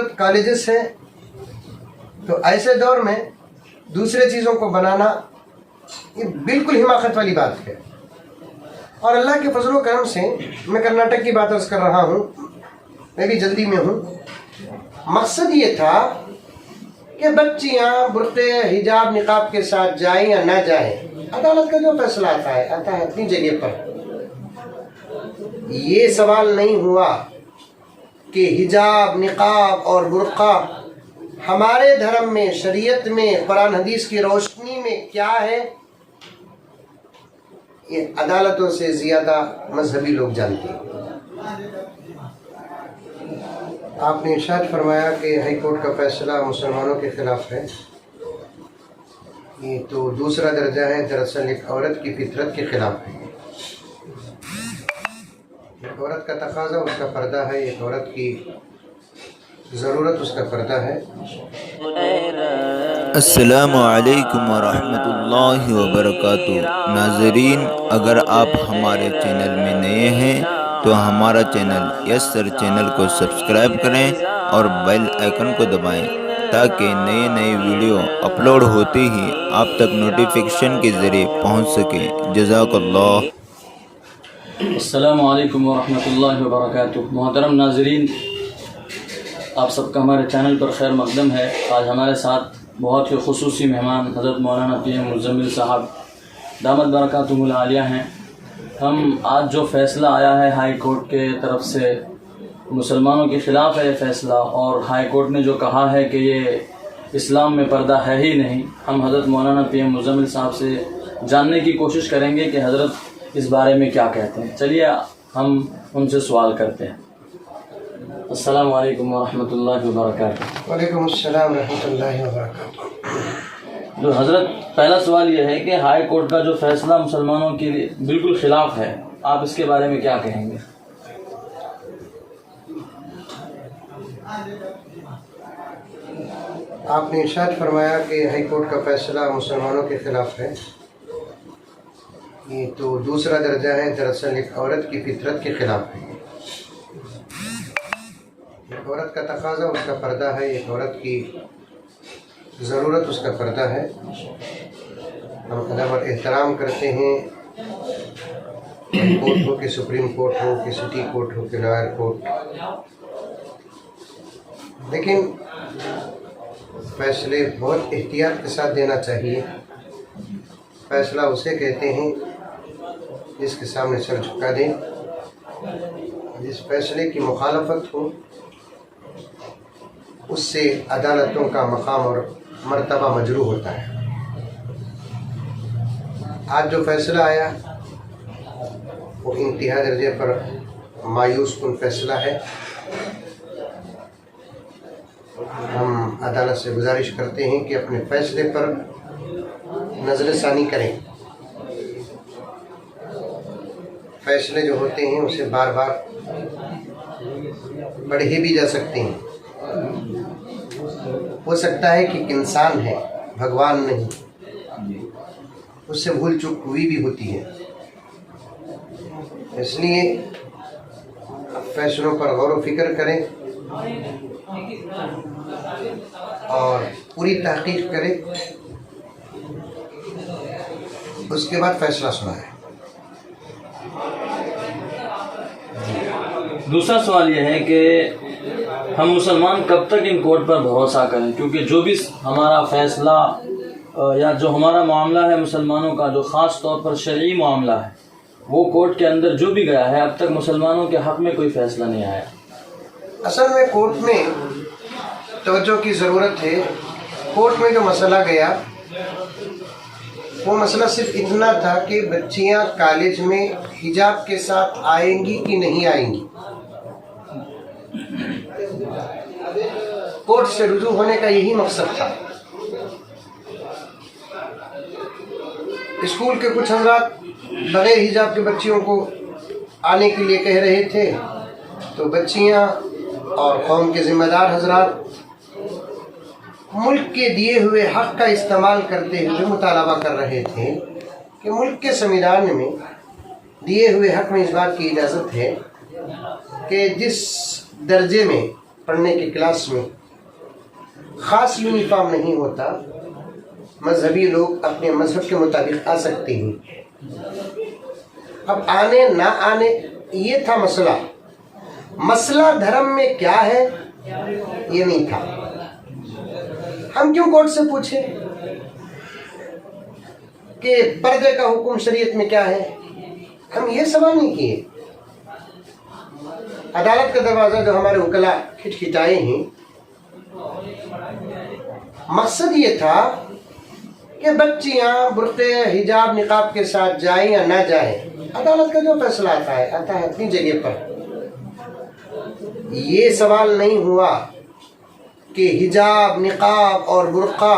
खूबसूरत कॉलेजेस हैं, तो ऐसे दौर में दूसरे चीज़ों को बनाना ये बिल्कुल हिमाकत वाली बात है। और अल्लाह के फजल करम से मैं कर्नाटक की बात अर्ज कर रहा हूँ, मैं भी जल्दी में हूँ। मकसद ये था कि बच्चियाँ बुर्क़े हिजाब निकाब के साथ जाएं या ना जाएं, अदालत का जो फैसला आता है अपनी जगह पर। ये सवाल नहीं हुआ कि हिजाब निकाब और बुर्क़ा हमारे धर्म में, शरीयत में, कुरान हदीस की रोशनी में क्या है, ये अदालतों से ज़्यादा मजहबी लोग जानते हैं। आपने इरशाद फरमाया कि हाई कोर्ट का फैसला मुसलमानों के ख़िलाफ़ है। ये तो दूसरा दर्जा है, दरअसल एक औरत की फितरत के ख़िलाफ़ है। एक औरत का तकाज़ा उसका पर्दा है, एक औरत की ज़रूरत उसका पर्दा है। अस्सलामु अलैकुम वरहमतुल्लाहि वबरकातुहू। नाज़रीन, अगर आप हमारे चैनल में नए हैं तो हमारा चैनल यस्सर चैनल को सब्सक्राइब करें और बेल आइकन को दबाएं ताकि नए नए वीडियो अपलोड होते ही आप तक नोटिफिकेशन के ज़रिए पहुंच सके। जज़ाकल्लाह। अस्सलामु अलैकुम वरहमतुल्लाहि वबरकातुहू। मोहतरम नाज़रीन, आप सबका हमारे चैनल पर खैर मक़दम है। आज हमारे साथ बहुत ही ख़ुसूसी मेहमान हज़रत मौलाना PM मुज़म्मिल साहब दामत बरकातुहुल आलिया हैं। हम आज जो फ़ैसला आया है हाई कोर्ट के तरफ से, मुसलमानों के ख़िलाफ़ है ये फ़ैसला, और हाई कोर्ट ने जो कहा है कि ये इस्लाम में पर्दा है ही नहीं, हम हज़रत मौलाना PM मुज़म्मिल साहब से जानने की कोशिश करेंगे कि हज़रत इस बारे में क्या कहते हैं। चलिए हम उनसे सवाल करते हैं। अस्सलामु अलैकुम वरहमतुल्लाहि वबरकातुहू। वालेकुम अस्सलाम रहमतुल्लाहि वबरकातुहू। जो हज़रत, पहला सवाल ये है कि हाई कोर्ट का जो फैसला मुसलमानों के लिए बिल्कुल ख़िलाफ़ है, आप इसके बारे में क्या कहेंगे? आपने इरशाद फरमाया कि हाई कोर्ट का फैसला मुसलमानों के ख़िलाफ़ है। ये तो दूसरा दर्जा है, दरअसल एक औरत की फितरत के ख़िलाफ़ है। एक औरत का तकाज़ा उसका पर्दा है, एक औरत की ज़रूरत उसका पर्दा है। हम अदब और एहतराम करते हैं, कोर्ट हो कि सुप्रीम कोर्ट हो कि सिटी कोर्ट हो कि लॉयर कोर्ट, लेकिन फैसले बहुत एहतियात के साथ देना चाहिए। फैसला उसे कहते हैं जिसके सामने सर झुका दें। जिस फैसले की मुखालफत हो उससे अदालतों का मकाम और मर्तबा मजरूह होता है। आज जो फैसला आया वो इंतहा दर्जे पर मायूस कुन फैसला है। हम अदालत से गुजारिश करते हैं कि अपने फैसले पर नज़र सानी करें। फैसले जो होते हैं उसे बार बार पढ़े भी जा सकते हैं। हो सकता है कि इंसान है, भगवान नहीं, उससे भूल चूक हुई भी होती है। इसलिए फैसलों पर गौर व फिक्र करें और पूरी तहकीक करें, उसके बाद फैसला सुनाएं। दूसरा सवाल यह है कि हम मुसलमान कब तक इन कोर्ट पर भरोसा करें, क्योंकि जो भी हमारा फ़ैसला या जो हमारा मामला है मुसलमानों का, जो ख़ास तौर पर शरई मामला है, वो कोर्ट के अंदर जो भी गया है अब तक मुसलमानों के हक़ में कोई फ़ैसला नहीं आया। असल में कोर्ट में तवज्जो की ज़रूरत है। कोर्ट में जो मसला गया वो मसला सिर्फ इतना था कि बच्चियां कॉलेज में हिजाब के साथ आएंगी कि नहीं आएंगी। कोर्ट से रुजू होने का यही मकसद था। स्कूल के कुछ हज़रात बगैर हिजाब के बच्चियों को आने के लिए कह रहे थे, तो बच्चियां और कौम के ज़िम्मेदार हज़रात मुल्क के दिए हुए हक़ का इस्तेमाल करते हुए मुतालबा कर रहे थे कि मुल्क के संविधान में दिए हुए हक़ में इस बात की इजाज़त है कि जिस दर्जे में پڑھنے کی کلاس میں خاص یونیفارم نہیں ہوتا، مذہبی لوگ اپنے مذہب کے مطابق آ سکتے ہیں۔ اب آنے نہ آنے یہ تھا مسئلہ، مسئلہ دھرم میں کیا ہے یہ نہیں تھا۔ ہم کیوں کورٹ سے پوچھیں کہ پردے کا حکم شریعت میں کیا ہے؟ ہم یہ سوال نہیں کیے۔ عدالت کا دروازہ جو ہمارے وکلا کھٹکھٹائے ہیں، مقصد یہ تھا کہ بچیاں برقعے حجاب نقاب کے ساتھ جائیں یا نہ جائیں، عدالت کا جو فیصلہ آتا ہے اپنی جگہ پر۔ یہ سوال نہیں ہوا کہ حجاب نقاب اور برقع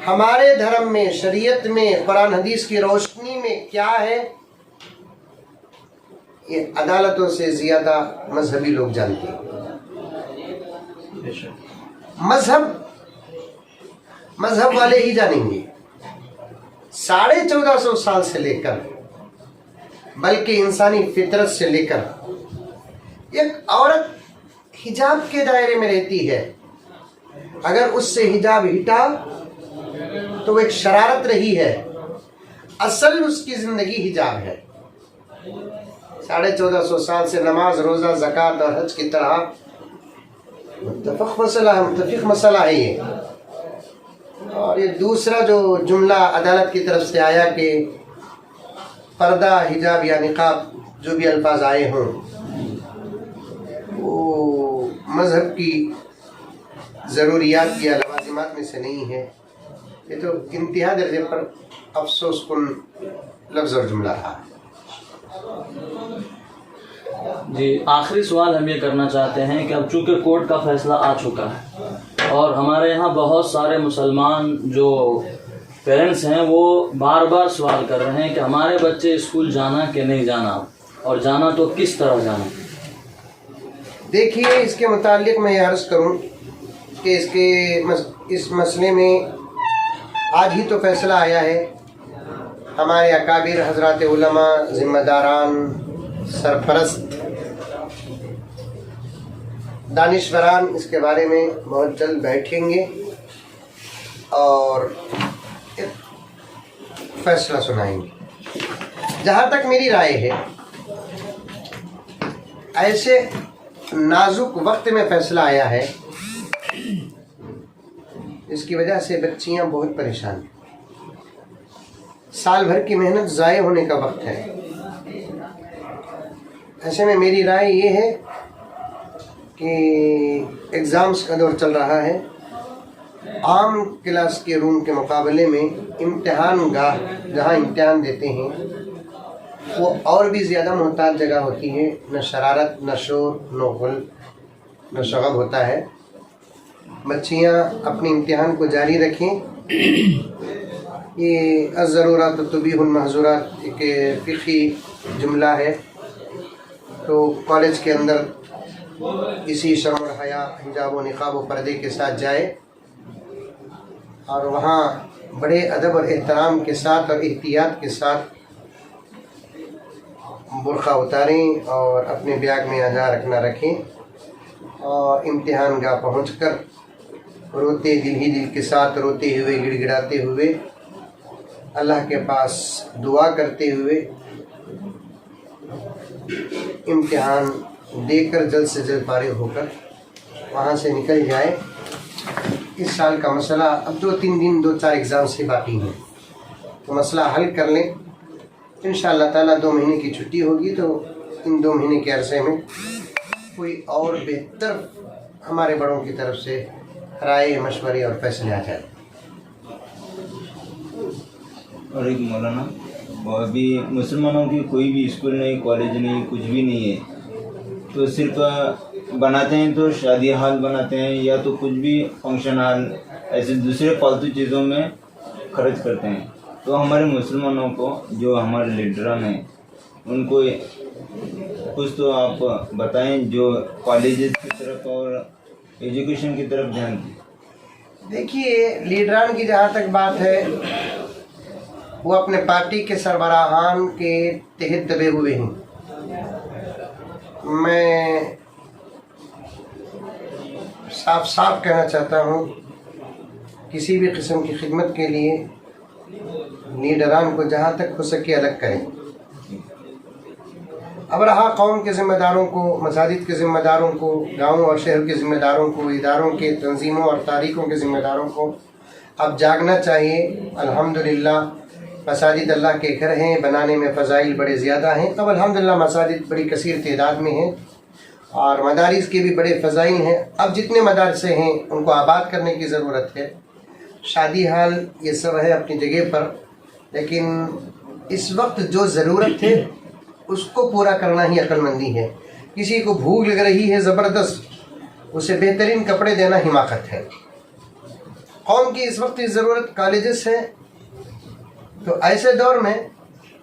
ہمارے دھرم میں، شریعت میں، قرآن حدیث کی روشنی میں کیا ہے، یہ عدالتوں سے زیادہ مذہبی لوگ جانتے ہیں۔ مذہب والے ہی جانیں گے۔ 1450 سال سے لے کر، بلکہ انسانی فطرت سے لے کر، ایک عورت حجاب کے دائرے میں رہتی ہے، اگر اس سے حجاب ہٹا تو وہ ایک شرارت رہی ہے، اصل اس کی زندگی حجاب ہے۔ 1450 سال سے نماز، روزہ، زکوٰۃ اور حج کی طرح متفق مسئلہ ہے یہ۔ اور یہ دوسرا جو جملہ عدالت کی طرف سے آیا کہ پردہ، حجاب یا نقاب، جو بھی الفاظ آئے ہوں، وہ مذہب کی ضروریات یا لوازمات میں سے نہیں ہے۔ یہ تو انتہا درجے پر افسوس کن لفظ اور جملہ رہا۔ جی، آخری سوال ہم یہ کرنا چاہتے ہیں کہ اب چونکہ کورٹ کا فیصلہ آ چکا ہے اور ہمارے یہاں بہت سارے مسلمان جو پیرنٹس ہیں وہ بار بار سوال کر رہے ہیں کہ ہمارے بچے اسکول جانا کہ نہیں جانا، اور جانا تو کس طرح جانا۔ دیکھیے، اس کے متعلق میں یہ عرض کروں کہ اس مسئلے میں آج ہی تو فیصلہ آیا ہے۔ ہمارے اکابر حضرات علماء، ذمہ داران، سرپرست، دانشوران اس کے بارے میں بہت جلد بیٹھیں گے اور ایک فیصلہ سنائیں گے۔ جہاں تک میری رائے ہے، ایسے نازک وقت میں فیصلہ آیا ہے، اس کی وجہ سے بچیاں بہت پریشان ہیں۔ سال بھر کی محنت ضائع ہونے کا وقت ہے۔ ایسے میں میری رائے یہ ہے کہ ایگزامز کا دور چل رہا ہے، عام کلاس کے روم کے مقابلے میں امتحان گاہ جہاں امتحان دیتے ہیں وہ اور بھی زیادہ محتاط جگہ ہوتی ہے، نہ شرارت، نہ شور، نہ غل، نہ شغب ہوتا ہے۔ بچیاں اپنے امتحان کو جاری رکھیں۔ یہ الضرورات تبیح المحظورات ایک فقہی جملہ ہے، تو کالج کے اندر اسی شرم و حیا، حجاب و نقاب و پردے کے ساتھ جائے اور وہاں بڑے ادب اور احترام کے ساتھ اور احتیاط کے ساتھ برقع اتاریں اور اپنے بیگ میں اجا رکھنا رکھیں، اور امتحان گاہ پہنچ کر روتے دل ہی دل کے ساتھ، روتے ہوئے، گڑ گڑاتے ہوئے، اللہ کے پاس دعا کرتے ہوئے امتحان دے کر جلد سے جلد فارغ ہو کر وہاں سے نکل جائے۔ اس سال کا مسئلہ اب 2-3 دن، 2-4 ایگزامس ہی باقی ہیں، تو مسئلہ حل کر لیں انشاءاللہ تعالیٰ۔ 2 مہینے کی چھٹی ہوگی تو ان 2 مہینے کے عرصے میں کوئی اور بہتر ہمارے بڑوں کی طرف سے رائے، مشورے اور فیصلے آ جائیں۔ اور ایک مولانا، ابھی مسلمانوں کی کوئی بھی اسکول نہیں، کالج نہیں، کچھ بھی نہیں ہے، تو صرف بناتے ہیں تو شادی ہال بناتے ہیں یا تو کچھ بھی فنکشن ہال، ایسے دوسرے فالتو چیزوں میں خرچ کرتے ہیں۔ تو ہمارے مسلمانوں کو، جو ہمارے لیڈران ہیں، ان کو کچھ تو آپ بتائیں جو کالجز کی طرف اور ایجوکیشن کی طرف دھیان دیں۔ دیکھیے، لیڈران کی جہاں تک بات ہے، وہ اپنے پارٹی کے سربراہان کے تحت دبے ہوئے ہیں۔ میں साफ साफ कहना चाहता हूँ, किसी भी किस्म की खिदमत के लिए लीडरान को जहाँ तक हो सके अलग करें। अब रहा कौम के ज़िम्मेदारों को, मसाजिद के ज़िम्मेदारों को, गाँव और शहर के ज़िम्मेदारों को, इदारों के तंजीमों और तारीखों के ज़िम्मेदारों को अब जागना चाहिए। अल्हम्दुलिल्लाह मसाजिद अल्लाह के घर हैं, बनाने में फ़ज़ाइल बड़े ज़्यादा हैं। अब अल्हम्दुलिल्लाह मसाजिद बड़ी कसीर तादाद में हैं और मदारिस के भी बड़े फ़ज़ाइल हैं। अब जितने मदारसे हैं उनको आबाद करने की ज़रूरत है। शादी हाल ये सब है अपनी जगह पर, लेकिन इस वक्त जो ज़रूरत है उसको पूरा करना ही अक्लमंदी है। किसी को भूख लग रही है ज़बरदस्त, उसे बेहतरीन कपड़े देना हिमाकत है। कौम की इस वक्त ज़रूरत कॉलेजेस है, तो ऐसे दौर में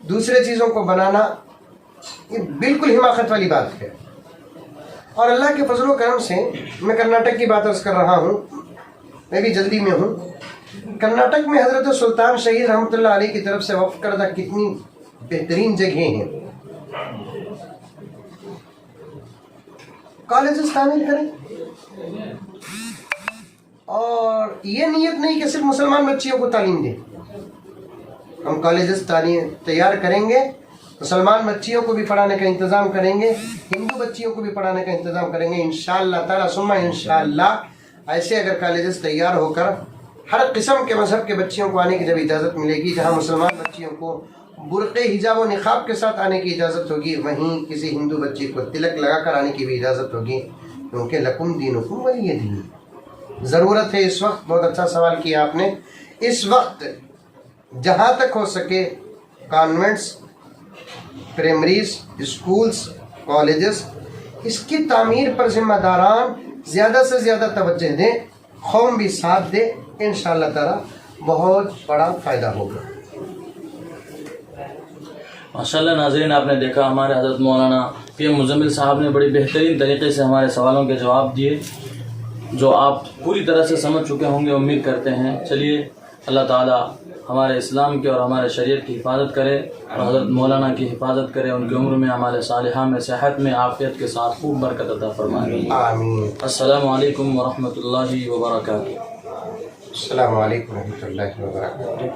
दूसरे चीज़ों को बनाना ये बिल्कुल हिमाकत वाली बात है। और अल्लाह के फजल व करम से मैं कर्नाटक की बात अर्ज़ कर रहा हूँ, मैं भी जल्दी में हूँ। कर्नाटक में हज़रत सुल्तान शहीद रहमतुल्लाह अलैह की तरफ से वक्फ करदा कितनी बेहतरीन जगह हैं। कॉलेजेस तामीर करें और ये नियत नहीं कि सिर्फ मुसलमान बच्चियों को तालीम दें। हम कॉलेजेस तैयार करेंगे, मुसलमान बच्चियों को भी पढ़ाने का इंतज़ाम करेंगे, हिंदू बच्चियों को भी पढ़ाने का इंतज़ाम करेंगे इंशाअल्लाह ताला सुम्मा इंशाअल्लाह। ऐसे अगर कॉलेजेस तैयार होकर हर किस्म के मजहब के बच्चियों को आने की जब इजाज़त मिलेगी, जहाँ मुसलमान बच्चियों को बुर्क़े हिजाब व निक़ाब के साथ आने की इजाज़त होगी, वहीं किसी हिंदू बच्ची को तिलक लगा कर आने की भी इजाज़त होगी, क्योंकि लकुम दीनुकुम वलिय दीन। ज़रूरत है इस वक्त, बहुत अच्छा सवाल किया आपने, इस वक्त जहाँ तक हो सके कॉन्वेंट्स, प्राइमरीज, स्कूल्स, कॉलेजेस, इसकी तामीर पर ज़िम्मेदारान ज़्यादा से ज़्यादा तवज्जो दें, कौम भी साथ दे, इंशाअल्लाह ताला बहुत बड़ा फ़ायदा होगा। माशाअल्लाह नाज़रीन, आपने देखा हमारे हज़रत मौलाना PM मुज़म्मिल साहब ने बड़ी बेहतरीन तरीके से हमारे सवालों के जवाब दिए, जो आप पूरी तरह से समझ चुके होंगे, उम्मीद करते हैं। चलिए अल्लाह ताला हमारे इस्लाम की और हमारे शरीयत की हिफाजत करे और हज़रत मौलाना की हिफाजत करे, उनकी उम्र में, हमारे सालिहा में, सेहत में, आफ़ियत के साथ खूब बरकत अता फरमाए। आमीन। अस्सलामु अलैकुम व रहमतुल्लाहि व बरकातुहू। अस्सलामु अलैकुम व रहमतुल्लाहि व बरकातुहू।